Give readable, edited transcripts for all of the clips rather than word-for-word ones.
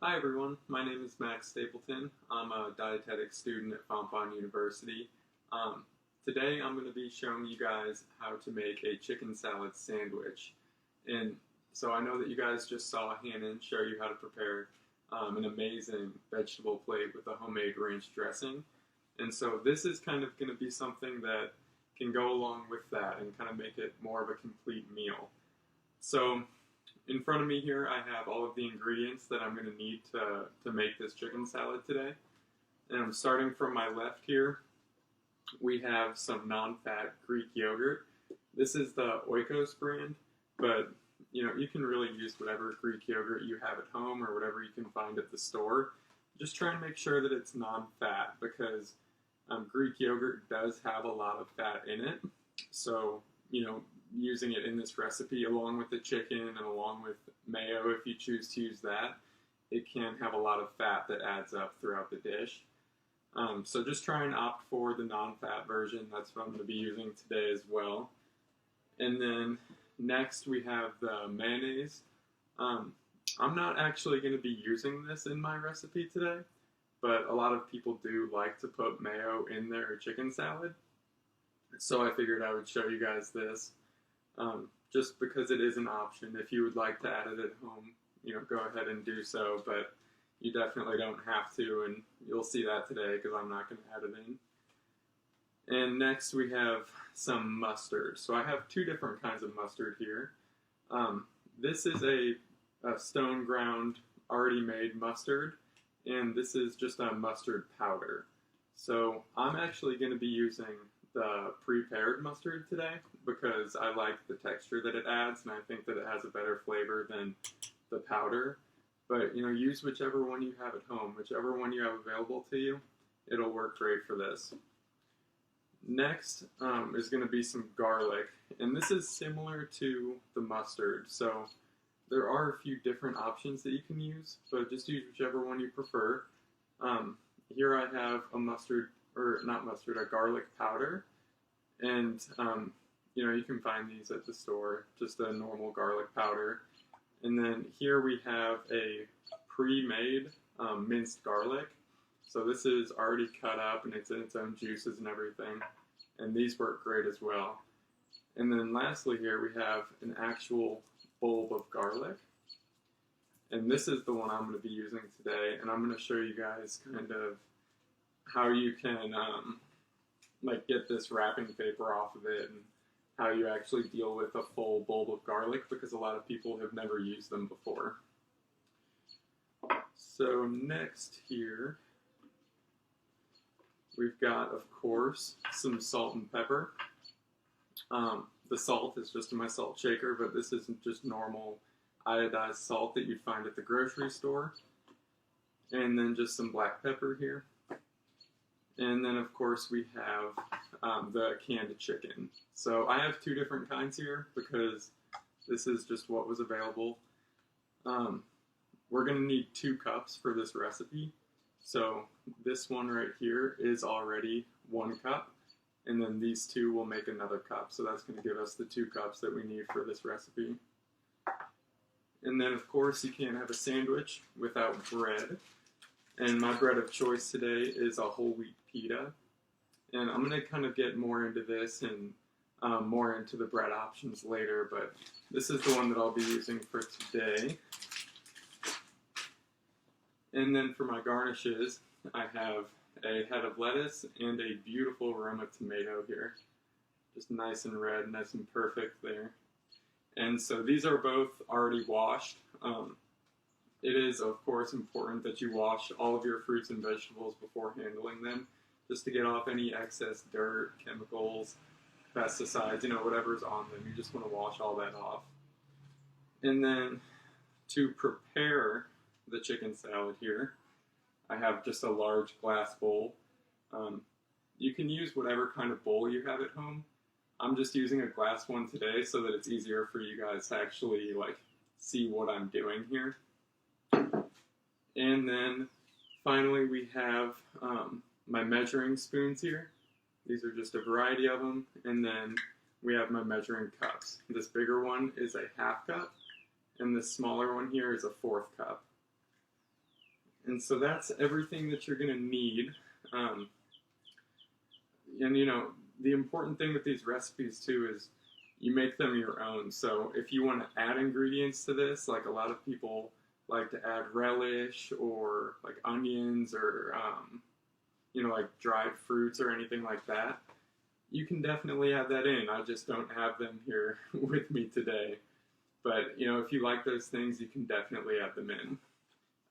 Hi everyone, my name is Max Stapleton. I'm a dietetic student at Fontbonne University. Um, Today I'm going to be showing you guys how to make a chicken salad sandwich. And so I know that you guys just saw Hannon show you how to prepare an amazing vegetable plate with a homemade ranch dressing. And so this is kind of going to be something that can go along with that and kind of make it more of a complete meal. So in front of me here, I have all of the ingredients that I'm going to need to make this chicken salad today. And I'm starting from my left here. We have some non-fat Greek yogurt. This is the Oikos brand, but you can really use whatever Greek yogurt you have at home or whatever you can find at the store. Just try and make sure that it's non-fat because Greek yogurt does have a lot of fat in it. So, using it in this recipe along with the chicken and along with mayo, if you choose to use that, it can have a lot of fat that adds up throughout the dish. So just try and opt for the non-fat version. That's what I'm going to be using today as well. And then next we have the mayonnaise. I'm not actually going to be using this in my recipe today, but a lot of people do like to put mayo in their chicken salad. So I figured I would show you guys this. Just because it is an option. If you would like to add it at home, go ahead and do so, but you definitely don't have to, and you'll see that today because I'm not going to add it in. And next we have some mustard. So I have two different kinds of mustard here. This is a stone ground, already made mustard, and this is just a mustard powder. So I'm actually going to be using the prepared mustard today because I like the texture that it adds and I think that it has a better flavor than the powder. But use whichever one you have at home, whichever one you have available to you, it'll work great for this. Next is going to be some garlic, and this is similar to the mustard, so there are a few different options that you can use, but just use whichever one you prefer. Here I have a garlic powder, and you can find these at the store, just a normal garlic powder. And then here we have a pre-made minced garlic. So this is already cut up and it's in its own juices and everything, and these work great as well. And then lastly here we have an actual bulb of garlic. And this is the one I'm going to be using today, and I'm going to show you guys kind of how you can get this wrapping paper off of it and how you actually deal with a full bulb of garlic because a lot of people have never used them before. So next here we've got, of course, some salt and pepper. The salt is just in my salt shaker, but this isn't just normal iodized salt that you'd find at the grocery store. And then just some black pepper here. And then, of course, we have the canned chicken. So I have two different kinds here because this is just what was available. We're going to need 2 cups for this recipe. So this one right here is already 1 cup. And then these 2 will make another cup. So that's going to give us the 2 cups that we need for this recipe. And then, of course, you can't have a sandwich without bread. And my bread of choice today is a whole wheat pita. And I'm going to kind of get more into this and more into the bread options later, but this is the one that I'll be using for today. And then for my garnishes, I have a head of lettuce and a beautiful Roma tomato here. Just nice and red, nice and perfect there. And so these are both already washed. It is, of course, important that you wash all of your fruits and vegetables before handling them, just to get off any excess dirt, chemicals, pesticides, whatever's on them. You just want to wash all that off. And then to prepare the chicken salad here, I have just a large glass bowl. You can use whatever kind of bowl you have at home. I'm just using a glass one today so that it's easier for you guys to actually see what I'm doing here. And then finally we have my measuring spoons here. These are just a variety of them. And then we have my measuring cups. This bigger one is a 1/2 cup, and this smaller one here is a 1/4 cup. And so that's everything that you're going to need. And you know, the important thing with these recipes too is you make them your own. So if you want to add ingredients to this, like a lot of people like to add relish or like onions or you know, like dried fruits or anything like that, you can definitely add that in. I just don't have them here with me today. But, you know, if you like those things, you can definitely add them in.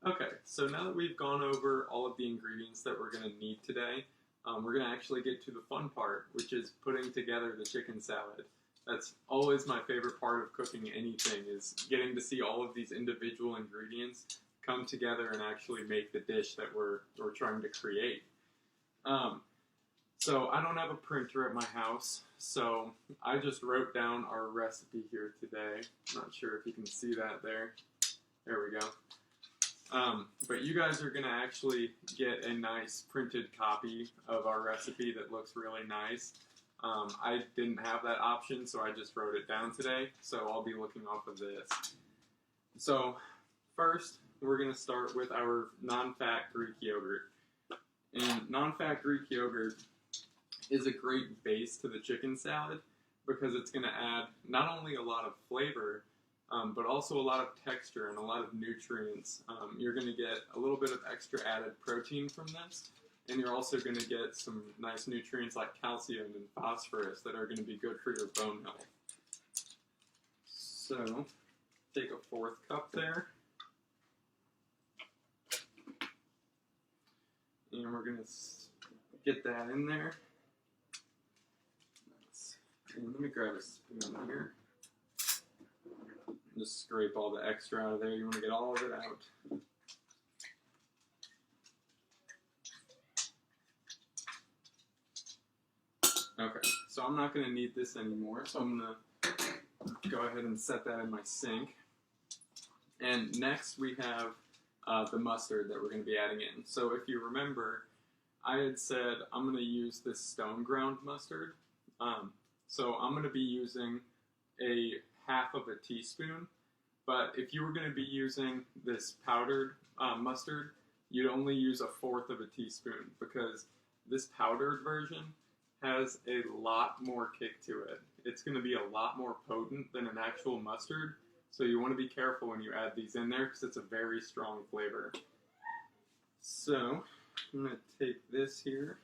Okay, so now that we've gone over all of the ingredients that we're going to need today, we're going to actually get to the fun part, which is putting together the chicken salad. That's always my favorite part of cooking anything, is getting to see all of these individual ingredients come together and actually make the dish that we're trying to create. So I don't have a printer at my house, so I just wrote down our recipe here today. I'm not sure if you can see that there. There we go. But you guys are going to actually get a nice printed copy of our recipe that looks really nice. I didn't have that option, so I just wrote it down today, so I'll be looking off of this. So first, we're going to start with our non-fat Greek yogurt. And non-fat Greek yogurt is a great base to the chicken salad because it's going to add not only a lot of flavor, but also a lot of texture and a lot of nutrients. You're going to get a little bit of extra added protein from this, and you're also going to get some nice nutrients like calcium and phosphorus that are going to be good for your bone health. So, take a 1/4 cup there. And we're going to get that in there. And let me grab a spoon here. Just scrape all the extra out of there. You want to get all of it out. Okay, so I'm not going to need this anymore, so I'm going to go ahead and set that in my sink. And next we have the mustard that we're going to be adding in. So if you remember, I had said I'm going to use this stone ground mustard. So I'm going to be using a 1/2 teaspoon, but if you were going to be using this powdered mustard, you'd only use a 1/4 teaspoon because this powdered version has a lot more kick to it. It's going to be a lot more potent than an actual mustard, so you want to be careful when you add these in there because it's a very strong flavor. So I'm going to take this here.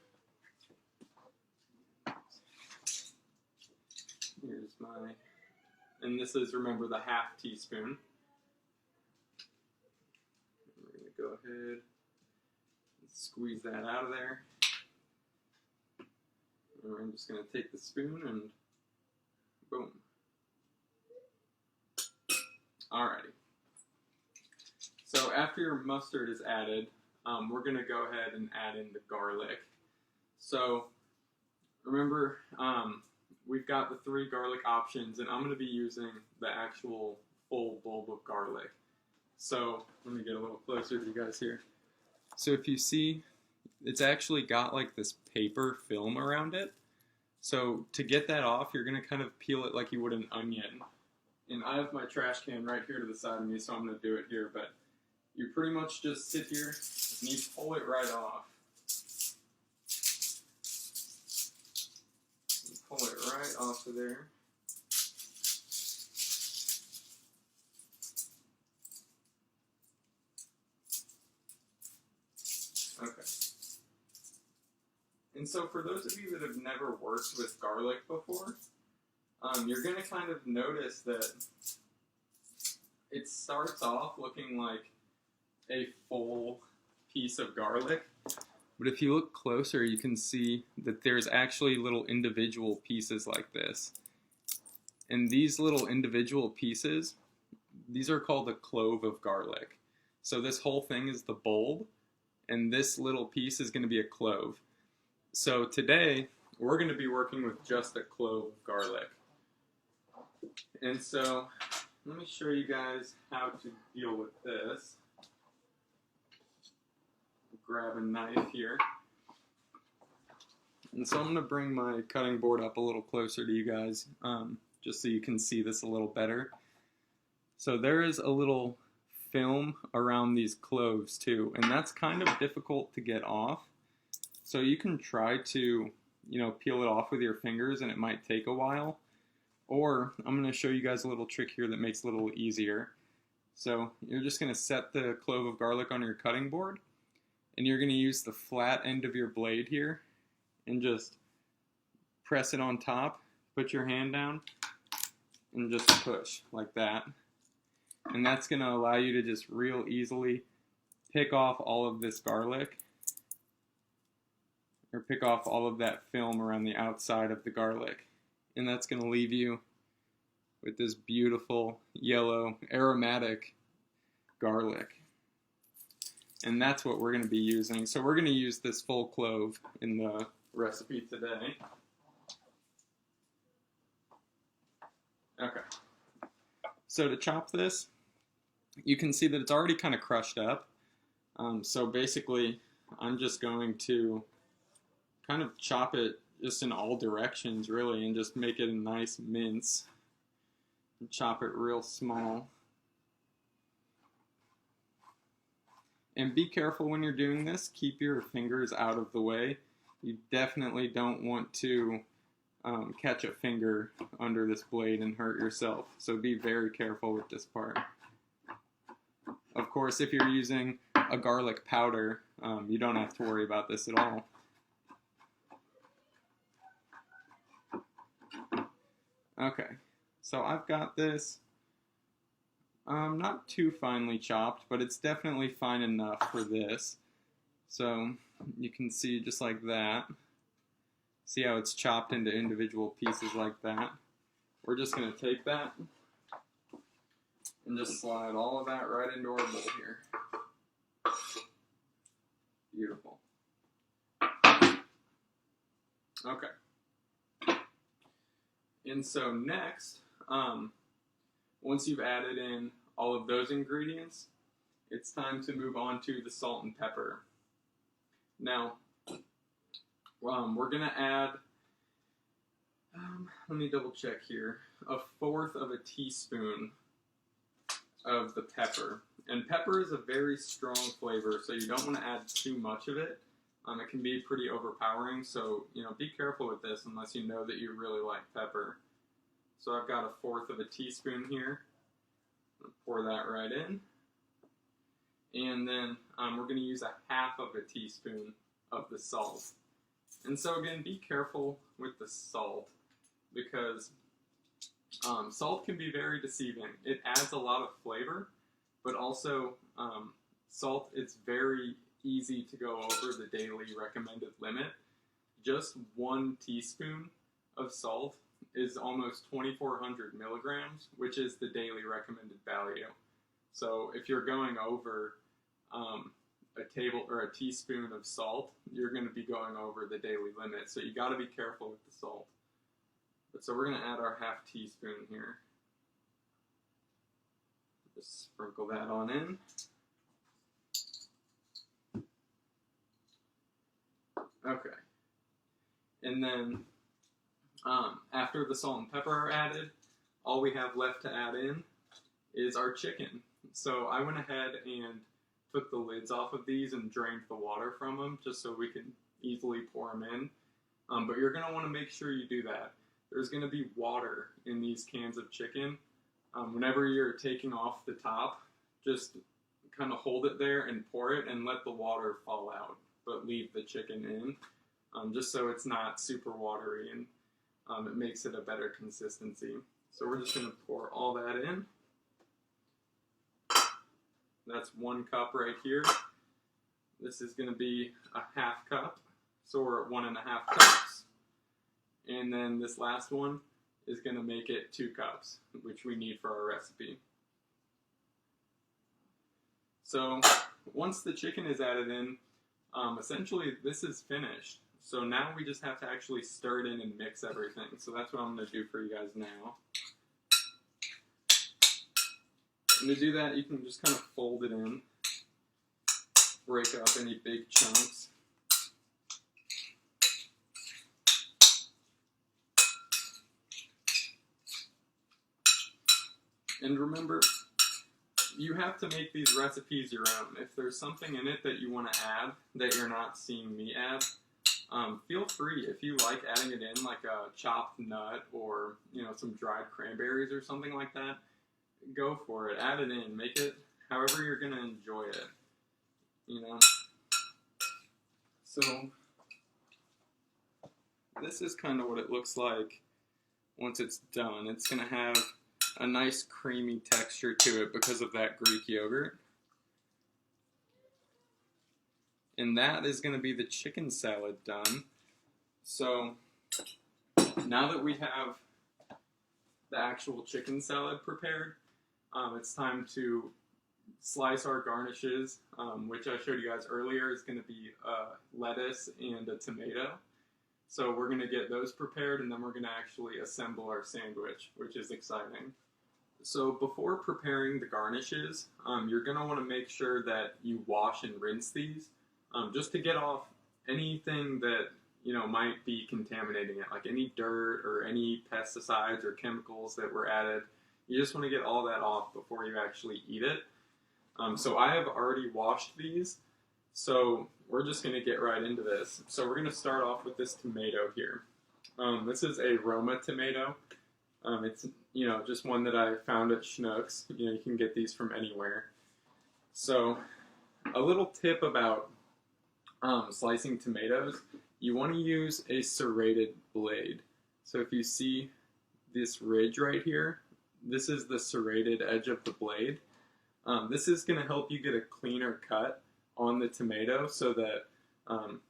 Here's my, and this is, remember, the 1/2 teaspoon. We're going to go ahead and squeeze that out of there. And I'm just going to take the spoon and boom. Alrighty. So after your mustard is added, we're going to go ahead and add in the garlic. So remember, we've got the 3 garlic options, and I'm going to be using the actual full bulb of garlic. So let me get a little closer to you guys here. So if you see, it's actually got like this paper film around it. So to get that off, you're going to kind of peel it like you would an onion. And I have my trash can right here to the side of me, so I'm going to do it here. But you pretty much just sit here and you pull it right off. You pull it right off of there. Okay. And so for those of you that have never worked with garlic before, you're going to kind of notice that it starts off looking like a full piece of garlic. But if you look closer, you can see that there's actually little individual pieces like this. And these little individual pieces, these are called a clove of garlic. So this whole thing is the bulb, and this little piece is going to be a clove. So today, we're going to be working with just a clove of garlic. And so, let me show you guys how to deal with this. Grab a knife here. And so I'm going to bring my cutting board up a little closer to you guys, just so you can see this a little better. So there is a little film around these cloves too, and that's kind of difficult to get off. So you can try to, peel it off with your fingers, and it might take a while. Or I'm going to show you guys a little trick here that makes it a little easier. So you're just going to set the clove of garlic on your cutting board, and you're going to use the flat end of your blade here and just press it on top, put your hand down, and just push like that. And that's going to allow you to just real easily pick off all of this garlic, or pick off all of that film around the outside of the garlic. And that's going to leave you with this beautiful yellow aromatic garlic. And that's what we're going to be using. So we're going to use this full clove in the recipe today. Okay. So to chop this, you can see that it's already kind of crushed up. So basically, I'm just going to kind of chop it just in all directions, really, and just make it a nice mince. And chop it real small. And be careful when you're doing this. Keep your fingers out of the way. You definitely don't want to catch a finger under this blade and hurt yourself. So be very careful with this part. Of course, if you're using a garlic powder, you don't have to worry about this at all. Okay, so I've got this not too finely chopped, but it's definitely fine enough for this. So you can see just like that. See how it's chopped into individual pieces like that. We're just going to take that and just slide all of that right into our bowl here. Beautiful. Okay. And so next, once you've added in all of those ingredients, it's time to move on to the salt and pepper. Now, we're going to add, let me double check here, 1/4 of a teaspoon of the pepper. And pepper is a very strong flavor, so you don't want to add too much of it. It can be pretty overpowering, so be careful with this unless you know that you really like pepper. So I've got 1/4 of a teaspoon here. I'm going to pour that right in. And then we're going to use 1/2 of a teaspoon of the salt. And so again, be careful with the salt, because salt can be very deceiving. It adds a lot of flavor, but also salt, it's very easy to go over the daily recommended limit. Just 1 teaspoon of salt is almost 2,400 milligrams, which is the daily recommended value. So if you're going over a teaspoon of salt, you're going to be going over the daily limit. So you got to be careful with the salt. So we're going to add our 1/2 teaspoon here. Just sprinkle that on in. Okay. And then after the salt and pepper are added, all we have left to add in is our chicken. So I went ahead and took the lids off of these and drained the water from them just so we can easily pour them in. But you're going to want to make sure you do that. There's going to be water in these cans of chicken. Whenever you're taking off the top, just kind of hold it there and pour it and let the water fall out, but leave the chicken in, just so it's not super watery, and it makes it a better consistency. So we're just going to pour all that in. That's 1 cup right here. This is going to be 1/2 cup, so we're at 1.5 cups. And then this last one is going to make it 2 cups, which we need for our recipe. So once the chicken is added in, essentially this is finished. So now we just have to actually stir it in and mix everything. So that's what I'm going to do for you guys now. And to do that, you can just kind of fold it in, break up any big chunks. And remember, you have to make these recipes your own. If there's something in it that you want to add that you're not seeing me add, feel free. If you like adding it in, like a chopped nut or some dried cranberries or something like that, go for it. Add it in. Make it however you're gonna enjoy it. So this is kind of what it looks like once it's done. It's gonna have a nice creamy texture to it because of that Greek yogurt. And that is going to be the chicken salad done. So now that we have the actual chicken salad prepared, it's time to slice our garnishes, which I showed you guys earlier is going to be lettuce and a tomato. So we're going to get those prepared, and then we're going to actually assemble our sandwich, which is exciting. So before preparing the garnishes, you're going to want to make sure that you wash and rinse these, just to get off anything that might be contaminating it, like any dirt or any pesticides or chemicals that were added. You just want to get all that off before you actually eat it. So I have already washed these, so we're just going to get right into this. So we're going to start off with this tomato here. This is a Roma tomato. It's just one that I found at Schnucks. You can get these from anywhere. So a little tip about slicing tomatoes, you want to use a serrated blade. So if you see this ridge right here, this is the serrated edge of the blade. This is going to help you get a cleaner cut on the tomato so that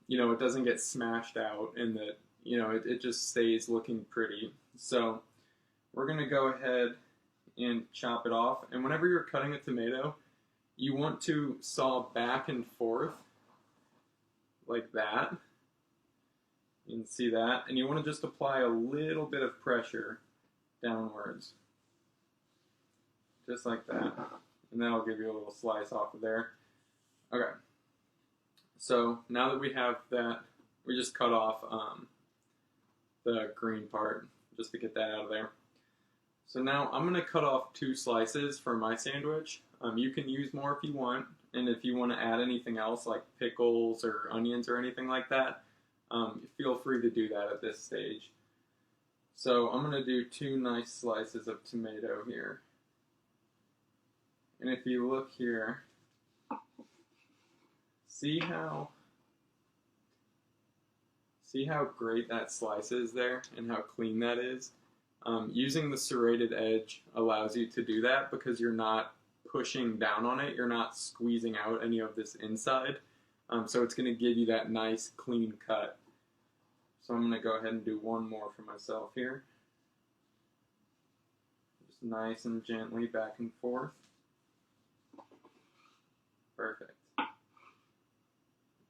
it doesn't get smashed out and that it just stays looking pretty. So we're going to go ahead and chop it off. And whenever you're cutting a tomato, you want to saw back and forth like that. You can see that. And you want to just apply a little bit of pressure downwards. Just like that. And that'll give you a little slice off of there. Okay. So now that we have that, we just cut off the green part just to get that out of there. So now I'm going to cut off 2 slices for my sandwich. You can use more if you want, and if you want to add anything else like pickles or onions or anything like that, feel free to do that at this stage. So I'm going to do 2 nice slices of tomato here. And if you look here, see how great that slice is there and how clean that is? Using the serrated edge allows you to do that because you're not pushing down on it, you're not squeezing out any of this inside, so it's going to give you that nice clean cut. So I'm going to go ahead and do one more for myself here. Just nice and gently back and forth. Perfect.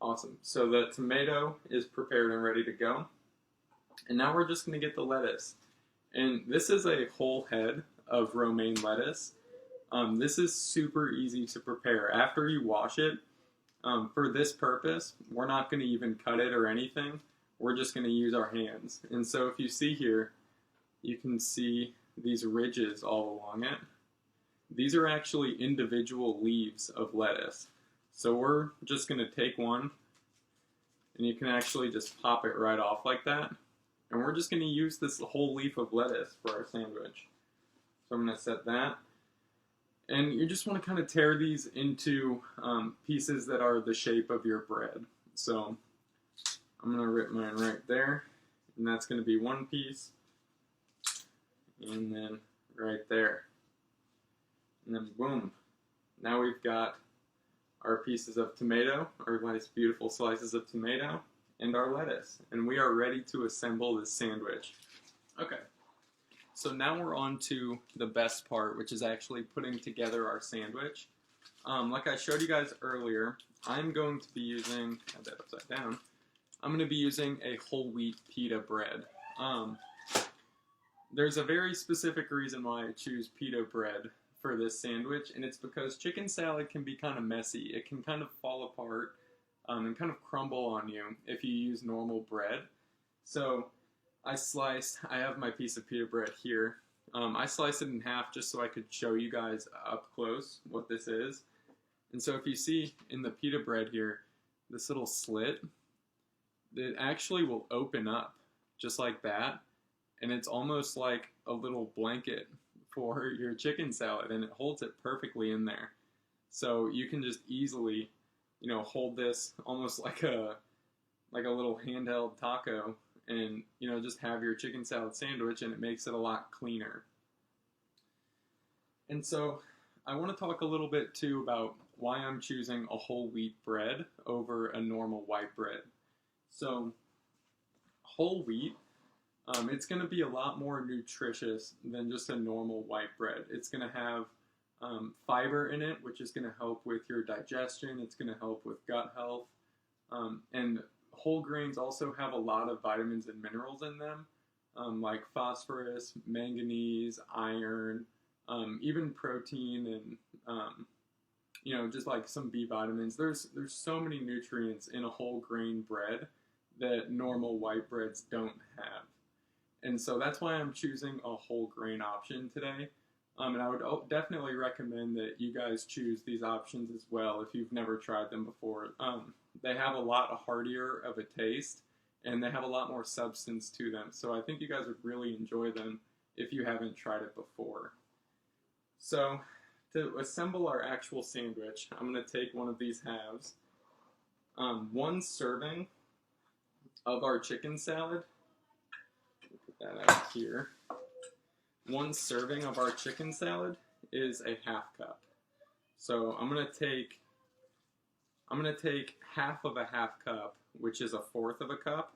Awesome. So the tomato is prepared and ready to go. And now we're just going to get the lettuce. And this is a whole head of romaine lettuce. This is super easy to prepare. After you wash it, for this purpose, we're not going to even cut it or anything. We're just going to use our hands. And so if you see here, you can see these ridges all along it. These are actually individual leaves of lettuce. So we're just going to take one, and you can actually just pop it right off like that. And we're just going to use this whole leaf of lettuce for our sandwich. So I'm going to set that. And you just want to kind of tear these into pieces that are the shape of your bread. So I'm going to rip mine right there. And that's going to be one piece. And then right there. And then boom. Now we've got our pieces of tomato, our nice beautiful slices of tomato, and our lettuce. And we are ready to assemble this sandwich. Okay. So now we're on to the best part, which is actually putting together our sandwich. Like I showed you guys earlier, I'm going to be using, have that upside down, I'm going to be using a whole wheat pita bread. There's a very specific reason why I choose pita bread for this sandwich, and it's because chicken salad can be kind of messy. It can kind of fall apart and kind of crumble on you if you use normal bread. So I have my piece of pita bread here. I sliced it in half just so I could show you guys up close what this is. And so if you see in the pita bread here, this little slit, it actually will open up just like that. And it's almost like a little blanket for your chicken salad, and it holds it perfectly in there. So you can just easily, hold this almost like a little handheld taco, and just have your chicken salad sandwich, and it makes it a lot cleaner. And so I want to talk a little bit too about why I'm choosing a whole wheat bread over a normal white bread. So whole wheat, it's going to be a lot more nutritious than just a normal white bread. It's going to have fiber in it, which is going to help with your digestion. It's going to help with gut health. And whole grains also have a lot of vitamins and minerals in them, like phosphorus, manganese, iron, even protein, and just like some B vitamins. There's so many nutrients in a whole grain bread that normal white breads don't have. And so that's why I'm choosing a whole grain option today. And I would definitely recommend that you guys choose these options as well if you've never tried them before. They have a lot heartier of a taste, and they have a lot more substance to them. So I think you guys would really enjoy them if you haven't tried it before. So to assemble our actual sandwich, I'm going to take one of these halves. One serving of our chicken salad. Put that out here. One serving of our chicken salad is a half cup. So I'm gonna take half of a half cup, which is a fourth of a cup,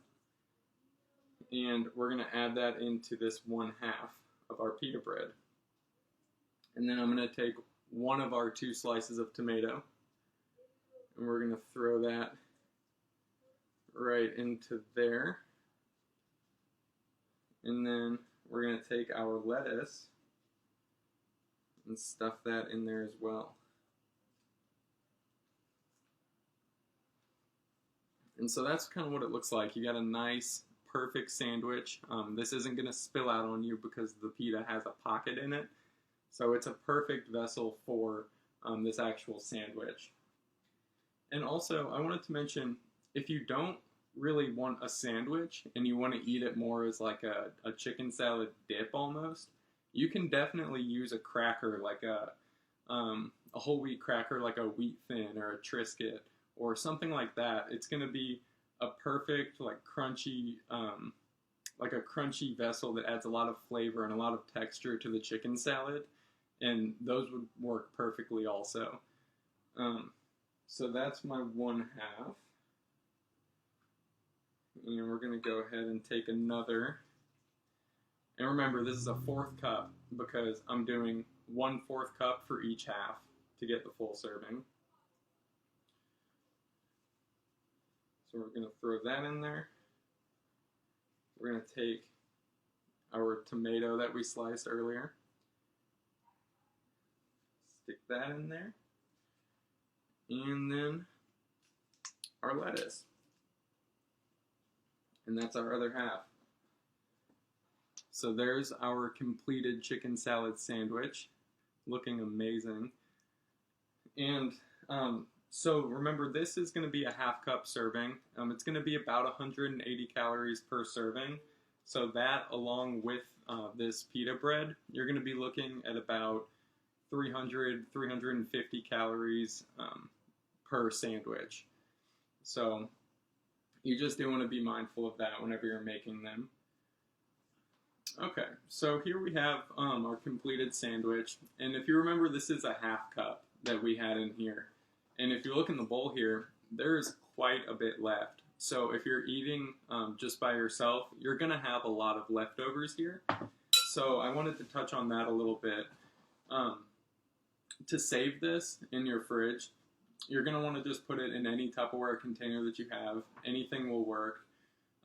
and we're gonna add that into this one half of our pita bread. And then I'm gonna take one of our 2 slices of tomato, and we're gonna throw that right into there. And then we're going to take our lettuce and stuff that in there as well. And so that's kind of what it looks like. You got a nice, perfect sandwich. This isn't going to spill out on you because the pita has a pocket in it. So it's a perfect vessel for this actual sandwich. And also, I wanted to mention, if you don't really want a sandwich and you want to eat it more as like a chicken salad dip almost, you can definitely use a cracker, like a whole wheat cracker, like a wheat thin or a Triscuit or something like that. It's going to be a perfect like a crunchy vessel that adds a lot of flavor and a lot of texture to the chicken salad, and those would work perfectly also. So that's my one half. And we're going to go ahead and take another. And remember, this is a 4th cup because I'm doing 1/4 cup for each half to get the full serving. So we're going to throw that in there. We're going to take our tomato that we sliced earlier. Stick that in there. And then our lettuce. And that's our other half. So there's our completed chicken salad sandwich, looking amazing. And so remember, this is going to be a half cup serving. It's going to be about 180 calories per serving. So that, along with this pita bread, you're going to be looking at about 350 calories per sandwich. So you just do want to be mindful of that whenever you're making them. Okay, so here we have our completed sandwich. And if you remember, this is a half cup that we had in here. And if you look in the bowl here, there's quite a bit left. So if you're eating just by yourself, you're going to have a lot of leftovers here. So I wanted to touch on that a little bit. To save this in your fridge, you're going to want to just put it in any Tupperware container that you have. Anything will work.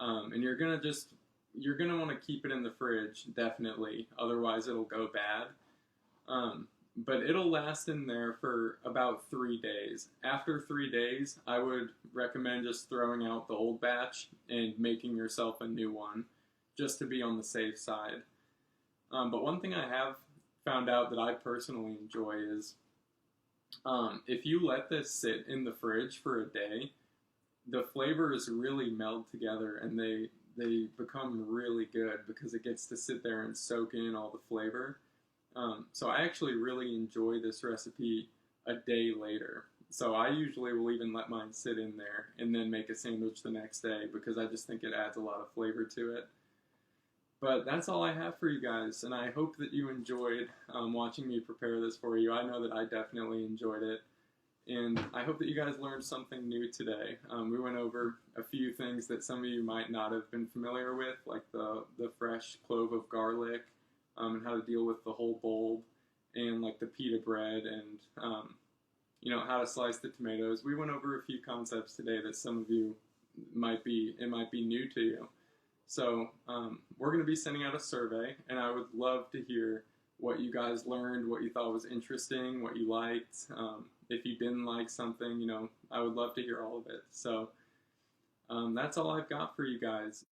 And you're going to want to keep it in the fridge, definitely. Otherwise, it'll go bad. But it'll last in there for about 3 days. After 3 days, I would recommend just throwing out the old batch and making yourself a new one, just to be on the safe side. But one thing I have found out that I personally enjoy is if you let this sit in the fridge for a day, the flavors really meld together and they become really good because it gets to sit there and soak in all the flavor. So I actually really enjoy this recipe a day later. So I usually will even let mine sit in there and then make a sandwich the next day because I just think it adds a lot of flavor to it. But that's all I have for you guys, and I hope that you enjoyed watching me prepare this for you. I know that I definitely enjoyed it, and I hope that you guys learned something new today. We went over a few things that some of you might not have been familiar with, like the fresh clove of garlic, and how to deal with the whole bulb, and like the pita bread, and how to slice the tomatoes. We went over a few concepts today that some of you might be new to you. So we're going to be sending out a survey, and I would love to hear what you guys learned, what you thought was interesting, what you liked. If you didn't like something, I would love to hear all of it. So that's all I've got for you guys.